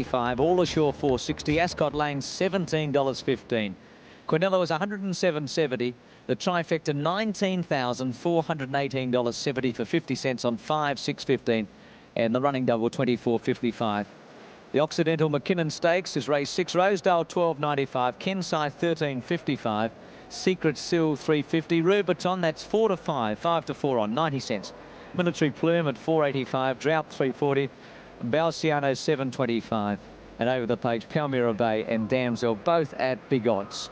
$165. All Ashore $460. Ascot Lane $17.15. Quinella was $107.70. The trifecta $19,418.70 for 50 cents on 5, 6.15, and the running double $24.55. The Occidental Mackinnon Stakes is race 6. Rosedale $12.95. Kensai $13.55. Secret Seal $3.50. Rubiton, that's 4 to 5, 5 to 4 on 90 cents. Military Plume at $4.85. Drought $3.40. Balciano $7.25. And over the page, Palmyra Bay and Damsel both at big odds.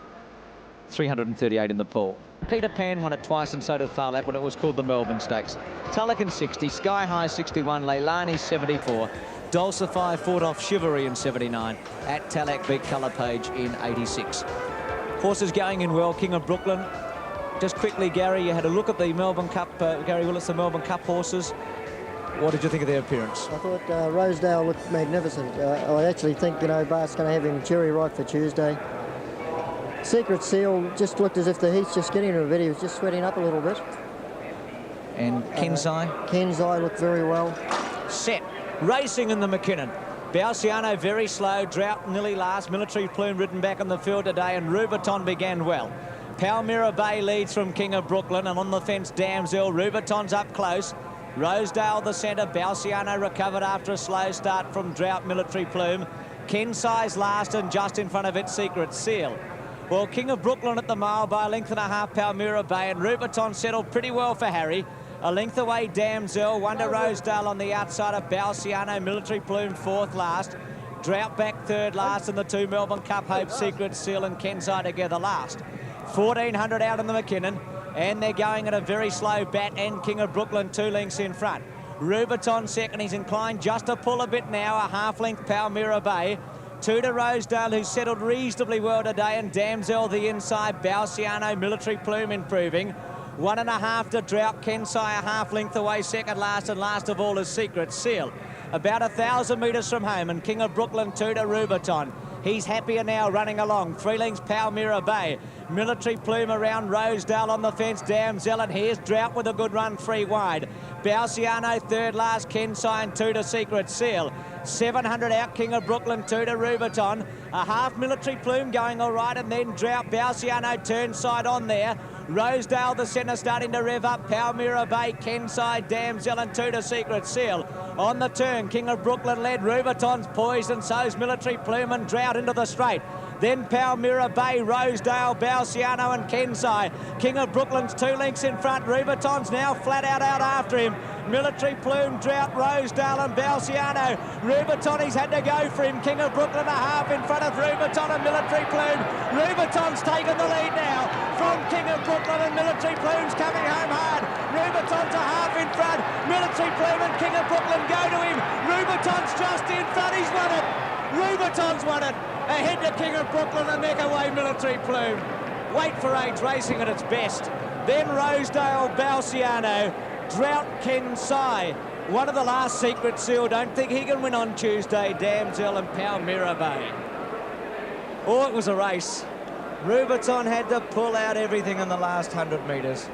338 in the pool. Peter Pan won it twice, and so did Farlap when it was called the Melbourne Stakes. Tulloch 60, Sky High 61, Leilani 74, Dulcify fought off Chivalry in 79, at Tallack beat Colour Page in 86. Horses going in well. King of Brooklyn. Just quickly, Gary, you had a look at the Melbourne Cup, Gary Willis, the Melbourne Cup horses. What did you think of their appearance? I thought Rosedale looked magnificent. I actually think, you know, Bart's going to have him cherry ripe for Tuesday. Secret Seal just looked as if the heat's just getting him a bit. He was just sweating up a little bit. And Kensai? Kensai looked very well. Set. Racing in the Mackinnon. Balciano very slow. Drought nearly last. Military Plume ridden back in the field today, and Rubiton began well. Palmyra Bay leads from King of Brooklyn, and on the fence Damsel. Rubiton's up close. Rosedale the centre. Balciano recovered after a slow start from Drought, Military Plume. Kensai's last, and just in front of it Secret Seal. Well, King of Brooklyn at the mile by a length and a half, Palmyra Bay, and Rubiton settled pretty well for Harry. A length away, Damsel. Wonder Rosedale on the outside of Balciano. Military Plume fourth last. Drought back third last, and the two Melbourne Cup hopes, Secret Seal and Kensai together last. 1400 out in the Mackinnon, and they're going at a very slow bat, and King of Brooklyn 2 lengths in front. Rubiton second. He's inclined just to pull a bit now. A half length, Palmyra Bay. 2 to Rosedale, who settled reasonably well today, and Damsel the inside. Balciano, Military Plume improving. 1.5 to Drought. Kensai a half length away second last, and last of all is Secret Seal. About 1,000 metres from home, and King of Brooklyn 2 to Rubiton. He's happier now running along. 3 lengths Palmyra Bay. Military Plume around Rosedale on the fence. Damsel, and here's Drought with a good run 3 wide. Balciano third last. Kensai and 2 to Secret Seal. 700 out, King of Brooklyn 2 to Rubiton. A half Military Plume going all right, and then Drought. Balciano turn side on there. Rosedale the centre starting to rev up. Palmyra Bay, Kensai, Damsel, and 2 to Secret Seal. On the turn, King of Brooklyn led. Rubiton's poised, and so's Military Plume, and Drought into the straight. Then Palmyra Bay, Rosedale, Balciano and Kensai. King of Brooklyn's 2 lengths in front. Rubiton's now flat out after him. Military Plume, Drought, Rosedale and Balciano. Rubiton, he's had to go for him. King of Brooklyn a half in front of Rubiton and Military Plume. Rubiton's taken the lead now from King of Brooklyn, and Military Plume's coming home hard. Rubiton's a half in front. Military Plume and King of Brooklyn go to him. Rubiton's just in front. He's won it. Rubiton's won it. Ahead to King of Brooklyn, and neck away Military Plume. Wait for Age racing at its best. Then Rosedale, Balciano, Drought, Kensai. One of the last, Secret Seal. Don't think he can win on Tuesday. Damsel and Palmyra Bay. Oh, it was a race. Rubiton had to pull out everything in the last 100 metres.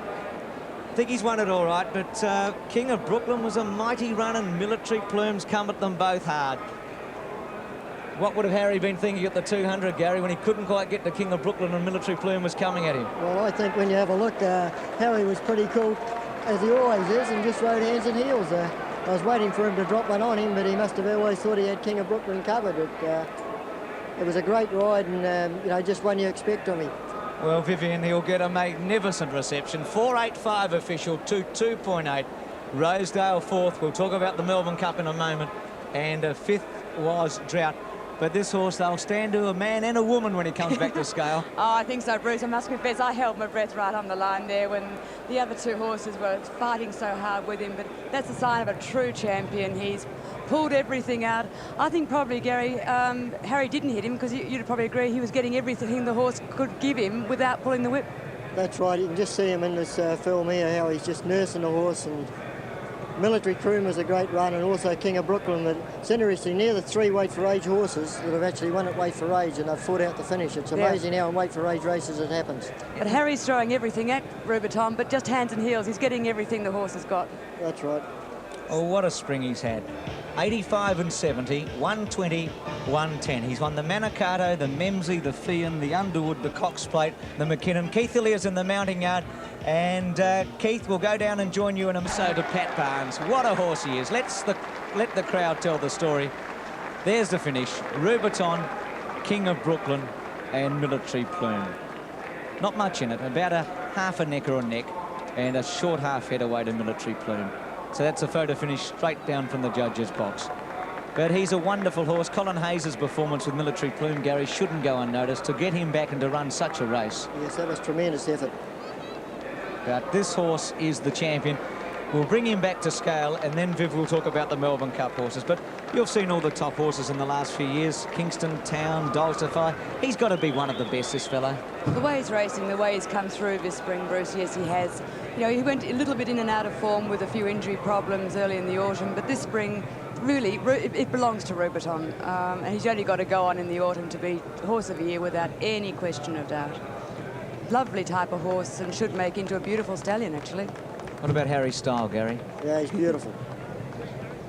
I think he's won it all right, but King of Brooklyn was a mighty run, and Military Plume's come at them both hard. What would have Harry been thinking at the 200, Gary, when he couldn't quite get to King of Brooklyn and Military Plume was coming at him? Well, I think when you have a look, Harry was pretty cool, as he always is, and just rode hands and heels. I was waiting for him to drop one on him, but he must have always thought he had King of Brooklyn covered. It was a great ride, and, you know, just one you expect of him. Well, Vivian, he'll get a magnificent reception. 4.85 official, 2.8. Rosedale fourth. We'll talk about the Melbourne Cup in a moment. And fifth was Drought. But this horse, they'll stand to a man and a woman when he comes back to scale. Oh, I think so, Bruce. I must confess, I held my breath right on the line there when the other 2 horses were fighting so hard with him. But that's a sign of a true champion. He's pulled everything out. I think probably, Gary, Harry didn't hit him, because you'd probably agree he was getting everything the horse could give him without pulling the whip. That's right. You can just see him in this film here, how he's just nursing the horse. And Military Plume was a great run, and also King of Brooklyn. It's interesting, near the 3 weight for age horses that have actually won at weight for age, and they've fought out the finish. It's amazing how in weight for age races it happens. But Harry's throwing everything at Rubiton, but just hands and heels. He's getting everything the horse has got. That's right. Oh, what a spring he's had. 85 and 70, 120, 110. He's won the Manicato, the Memsey, the Fian, the Underwood, the Cox Plate, the Mackinnon. Keith Hillier's in the mounting yard. And Keith will go down and join you in a so to Pat Barnes. What a horse he is. Let the crowd tell the story. There's the finish. Rubiton, King of Brooklyn, and Military Plume. Not much in it, about a half a neck or a neck, and a short half head away to Military Plume. So that's a photo finish straight down from the judges' box. But he's a wonderful horse. Colin Hayes' performance with Military Plume, Gary, shouldn't go unnoticed. To get him back and to run such a race. Yes, that was tremendous effort. But this horse is the champion. We'll bring him back to scale, and then Viv will talk about the Melbourne Cup horses. But you've seen all the top horses in the last few years. Kingston, Town, Dolcify. He's got to be one of the best, this fellow. The way he's racing, the way he's come through this spring, Bruce, yes, he has. You know, he went a little bit in and out of form with a few injury problems early in the autumn, but this spring, really, it belongs to Rubiton. And he's only got to go on in the autumn to be Horse of the Year without any question of doubt. Lovely type of horse and should make into a beautiful stallion, actually. What about Harry's style, Gary? Yeah, he's beautiful.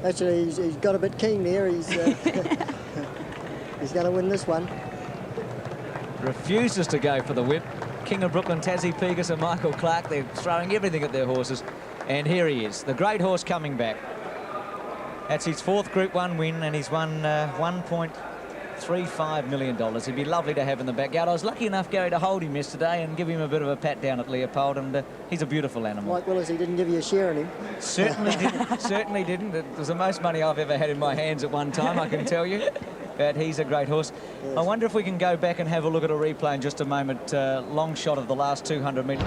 Actually, he's got a bit keen there. He's he's going to win this one. Refuses to go for the whip. King of Brooklyn, Tassie Pegas and Michael Clark, they're throwing everything at their horses. And here he is, the great horse coming back. That's his 4th Group 1 win, and he's won $1.35 million. He'd be lovely to have in the backyard. I was lucky enough, Gary, to hold him yesterday and give him a bit of a pat down at Leopold, and he's a beautiful animal. Mike Willis, he didn't give you a share in him. Certainly didn't. Certainly didn't. It was the most money I've ever had in my hands at one time, I can tell you. But he's a great horse. Yes. I wonder if we can go back and have a look at a replay in just a moment. Long shot of the last 200 metres.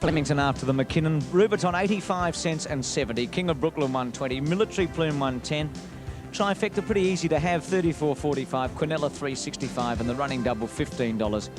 Flemington after the Mackinnon. Rubiton 85 cents and 70. King of Brooklyn 120. Military Plume 110. Trifecta pretty easy to have, 34.45. Quinella 3.65, and the running double $15.